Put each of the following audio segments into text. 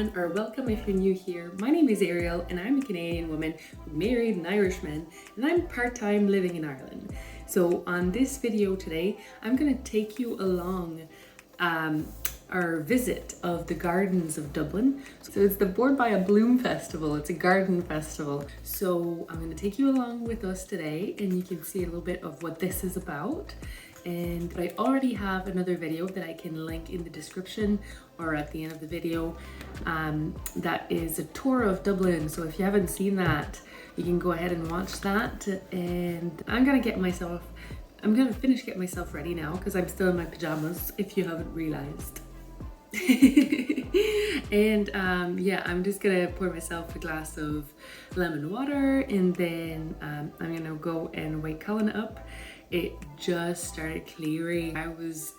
everyone, or welcome if you're new here. My name is Ariel and I'm a Canadian woman who married an Irishman, and I'm part-time living in Ireland. So on this video today, I'm going to take you along our visit of the gardens of Dublin. So it's the Board by a Bloom Festival. It's a garden festival. So I'm going to take you along with us today and you can see a little bit of what this is about. And I already have another video that I can link in the description or at the end of the video. That is a tour of Dublin. So if you haven't seen that, you can go ahead and watch that. And I'm gonna finish getting myself ready now because I'm still in my pajamas, if you haven't realized. And yeah, I'm just gonna pour myself a glass of lemon water, and then I'm gonna go and wake Cullen up. It just started clearing. I was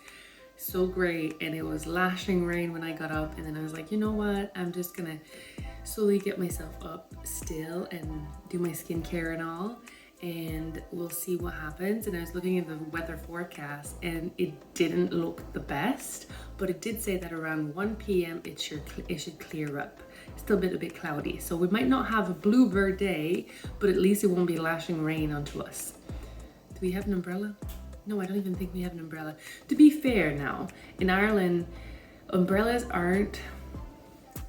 so great and it was lashing rain when I got up, and then I was like, you know what, I'm just gonna slowly get myself up still and do my skincare and all, and we'll see what happens. And I was looking at the weather forecast and it didn't look the best, but it did say that around 1 p.m. it should clear up. Still a bit cloudy, so we might not have a bluebird day, but at least it won't be lashing rain onto us. Do we have an umbrella? No, I don't even think we have an umbrella. To be fair now, in Ireland, umbrellas aren't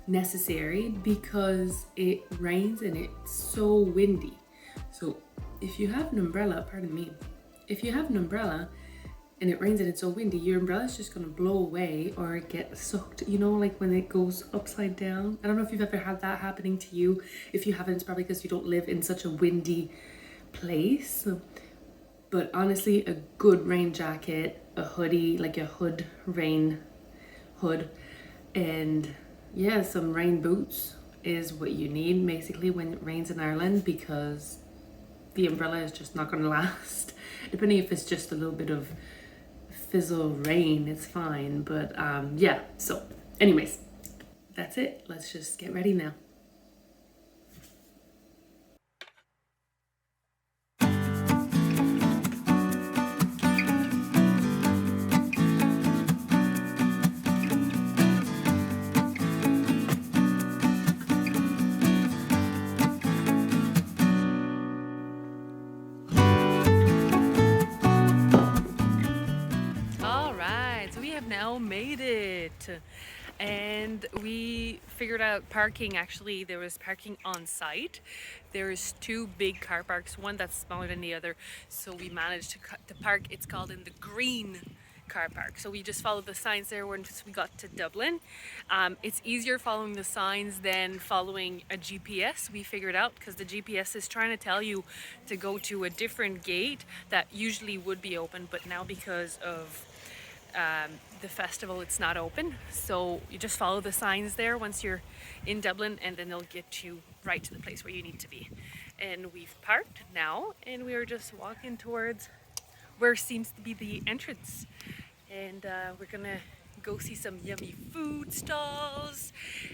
necessary because it rains and it's so windy. So if you have an umbrella, if you have an umbrella and it rains and it's so windy, your umbrella is just gonna blow away or get sucked, you know, like when it goes upside down. I don't know if you've ever had that happening to you. If you haven't, it's probably because you don't live in such a windy place. But honestly, a good rain jacket, a hoodie, like a rain hood, and yeah, some rain boots is what you need basically when it rains in Ireland, because the umbrella is just not going to last. Depending if it's just a little bit of fizzle rain, it's fine. But yeah, so anyways, that's it. Let's just get ready now. Now made it, and we figured out parking. Actually, there was parking on site. There's two big car parks, one that's smaller than the other, so we managed to park. It's called in the green car park. So we just followed the signs there once we got to Dublin. It's easier following the signs than following a GPS, we figured out, because the GPS is trying to tell you to go to a different gate that usually would be open, but now because of the festival, it's not open. So you just follow the signs there once you're in Dublin, and then they'll get you right to the place where you need to be. And we've parked now, and we are just walking towards where seems to be the entrance. And we're gonna go see some yummy food stalls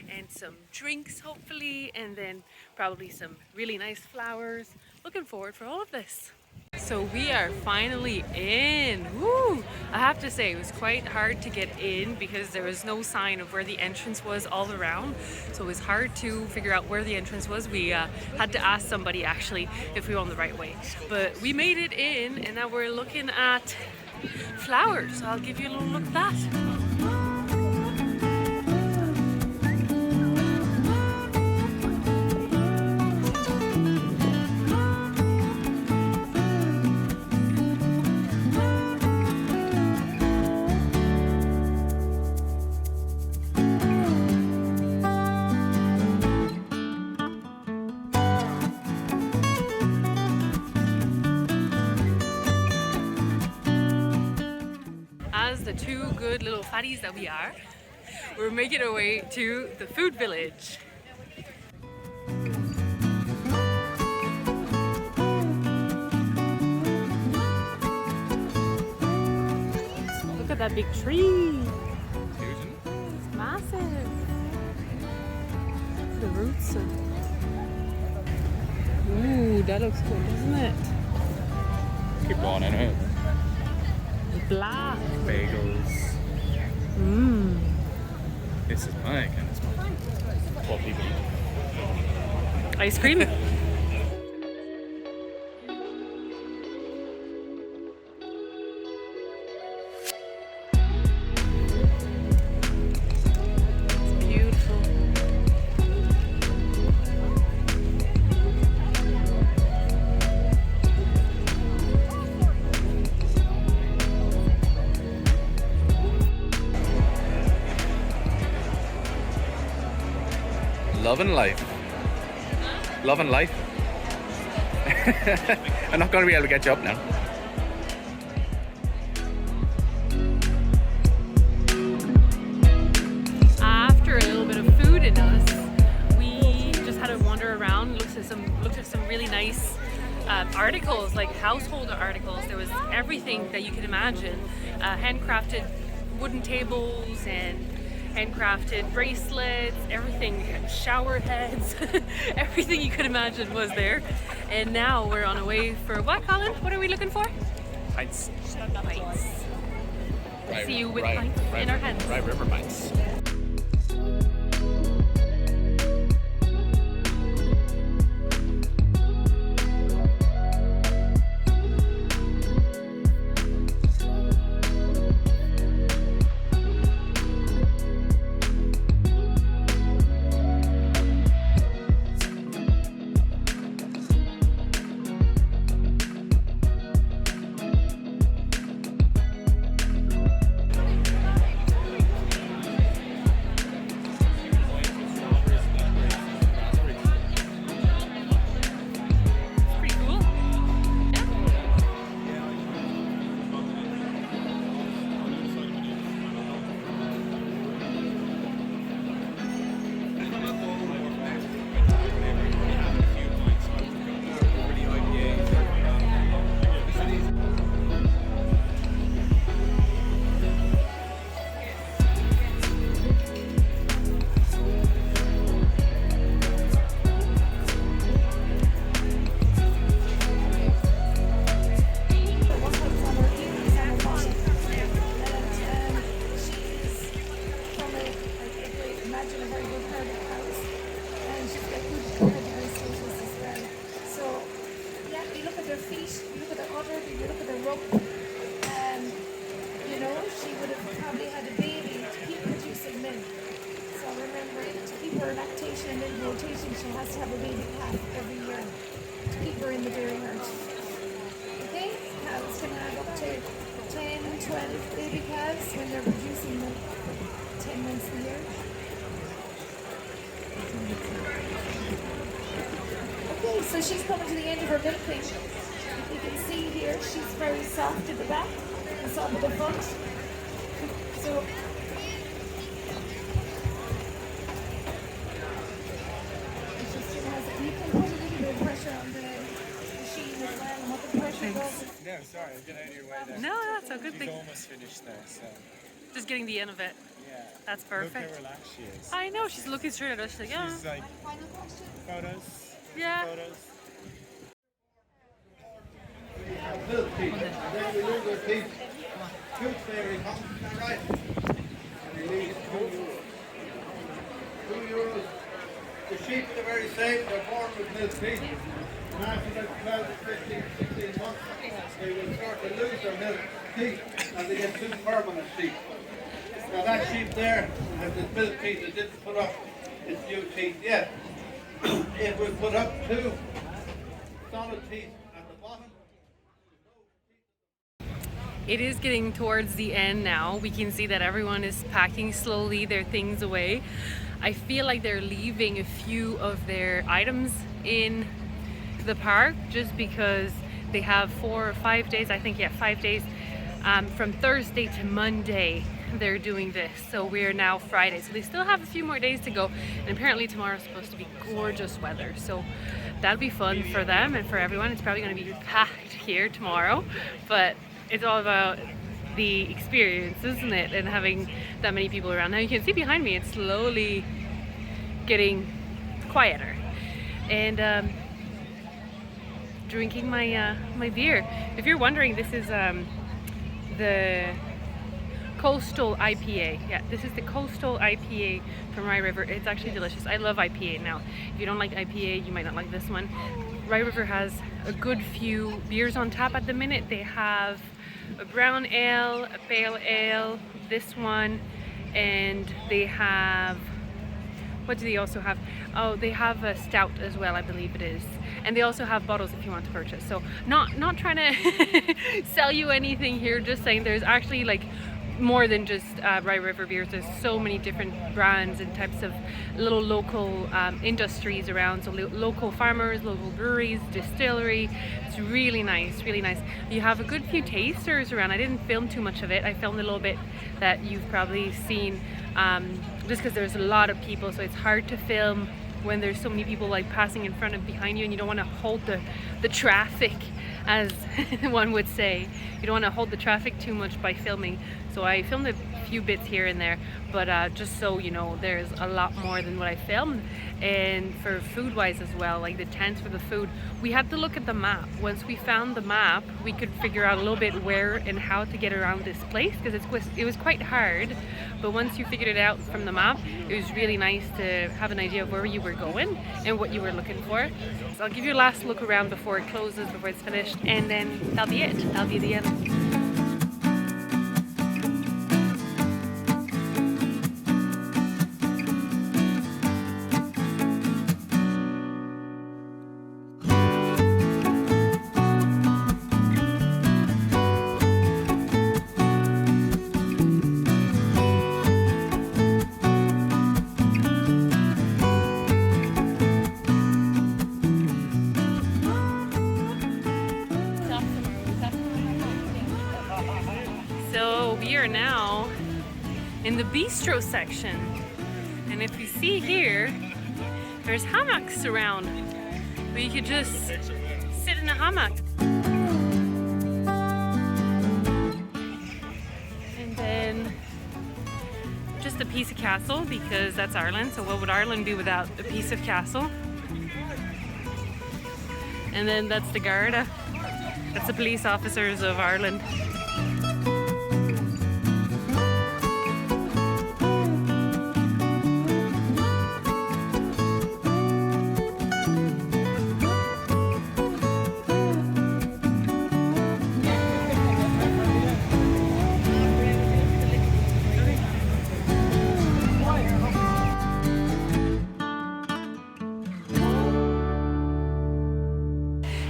and some drinks hopefully, and then probably some really nice flowers. Looking forward for all of this. So we are finally in. Woo! I have to say it was quite hard to get in because there was no sign of where the entrance was all around. So it was hard to figure out where the entrance was. We had to ask somebody actually if we were on the right way. But we made it in, and now we're looking at flowers. So I'll give you a little look at that. The two good little fatties that we are, we're making our way to the food village. Look at that big tree. It's massive. The roots. Ooh, that looks cool, doesn't it? Keep going anyway. Black bagels. This is my kind of spot. what people eat. Ice cream. Loving life. Loving life. I'm not going to be able to get you up now. After a little bit of food in us, we just had a wander around, looked at some really nice articles, like household articles. There was everything that you could imagine. Handcrafted wooden tables and handcrafted bracelets, everything, shower heads, everything you could imagine was there. And now we're on our way for what, Colin? What are we looking for? Pints. Pints. See you with pints in our hands. Right River pints. Rotation, she has to have a baby calf every year to keep her in the dairy herd. Okay, cows can have up to 10, 12 baby calves when they're producing them 10 months a year. Okay, so she's coming to the end of her milking. You can see here she's very soft at the back and soft at the front. So No, sorry, I'm getting out of your way there. No, that's a good She's thing. almost finished there, so Just getting the end of it. yeah. That's Look perfect. how relaxed she is. I know, she's looking straight at us. She's like, yeah. She's like, photos, Yeah. photos. Milk teeth, and then we lose our teeth. Tooth fairy comes, is that right? And we leave €2. The sheep are the very same, they're born with milk teeth. And after about 12 to 15, 16 months, they will start to lose their milk teeth and they get two permanent teeth. Now that sheep there has its milk teeth, it didn't put up its new teeth yet. It will put up two solid teeth at the bottom. It is getting towards the end now. We can see that everyone is packing slowly their things away. I feel like they're leaving a few of their items in the park just because they have 4 or 5 days, I think, yeah, 5 days from Thursday to Monday they're doing this. So we're now Friday, so they still have a few more days to go, and apparently tomorrow's supposed to be gorgeous weather, so that'll be fun for them and for everyone. It's probably going to be packed here tomorrow, but it's all about the experience, isn't it, and having that many people around. Now you can see behind me it's slowly getting quieter, and drinking my my beer. If you're wondering, this is the Coastal IPA. Yeah, this is the Coastal IPA from Rye River. It's actually delicious. I love IPA now. If you don't like IPA, you might not like this one. Rye River has a good few beers on tap at the minute. They have a brown ale, a pale ale, this one, and they have, what do they also have? Oh, they have a stout as well, I believe it is. And they also have bottles if you want to purchase. So not trying to sell you anything here, just saying there's actually like more than just Rye River beers. There's so many different brands and types of little local industries around. So local farmers, local breweries, distillery. It's really nice, really nice. You have a good few tasters around. I didn't film too much of it. I filmed a little bit that you've probably seen, just because there's a lot of people, so it's hard to film when there's so many people like passing in front of behind you, and you don't want to hold the traffic, as one would say. You don't want to hold the traffic too much by filming. So I filmed a few bits here and there, but just so you know, there's a lot more than what I filmed. And for food wise as well, like the tents for the food, we had to look at the map. Once we found the map, we could figure out a little bit where and how to get around this place, because it was quite hard. But once you figured it out from the map, it was really nice to have an idea of where you were going and what you were looking for. So I'll give you a last look around before it closes, before it's finished, and then that'll be it. That'll be the end. We are now in the bistro section, and if you see here, there's hammocks around where you could just sit in a hammock. And then just a piece of castle, because that's Ireland, so what would Ireland be without a piece of castle? And then that's the Garda. That's the police officers of Ireland.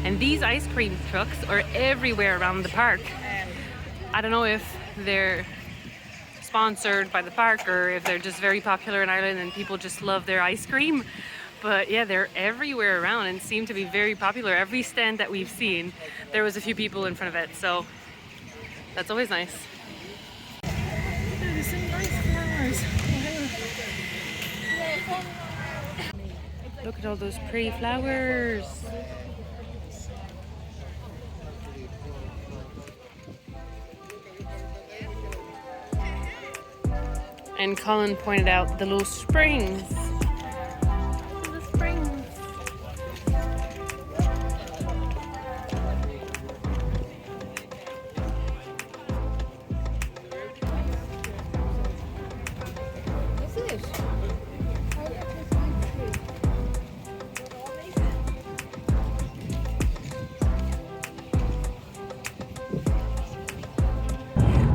And these ice cream trucks are everywhere around the park. I don't know if they're sponsored by the park or if they're just very popular in Ireland and people just love their ice cream. But yeah, they're everywhere around and seem to be very popular. Every stand that we've seen, there was a few people in front of it. So that's always nice. There's some nice flowers. Look at all those pretty flowers. And Colin pointed out the little springs. The springs. Is it?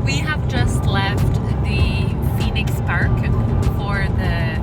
We have just left the Phoenix Park for the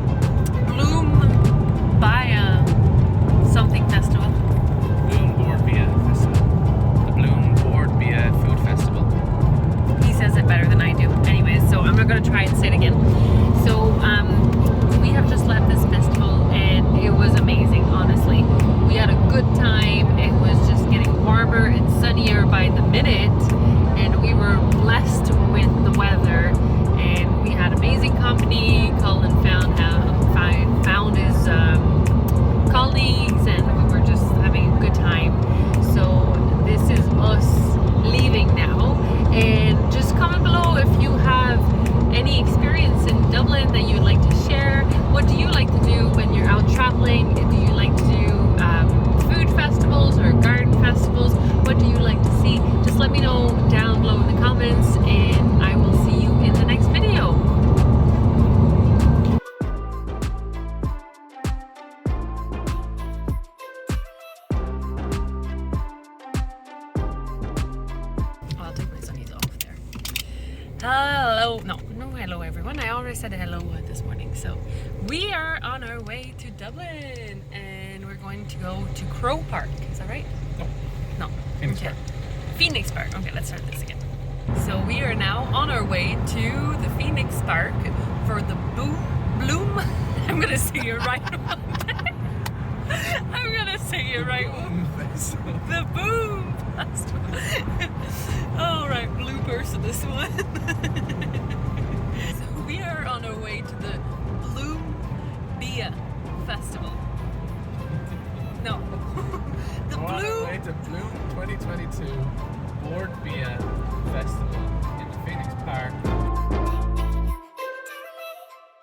Hello, no hello everyone. I already said hello this morning. So we are on our way to Dublin and we're going to go to Crow Park. Is that right? No. Phoenix Okay. Park. Phoenix Park. Okay, let's start this again. So we are now on our way to the Phoenix Park for the Bloom. I'm gonna say it right one day. I'm gonna say it right one. The Boom Festival. Alright, bloopers to this one. So we are on our way to the Bloom Beer Festival. No. The On our Bloom. way to Bloom 2022.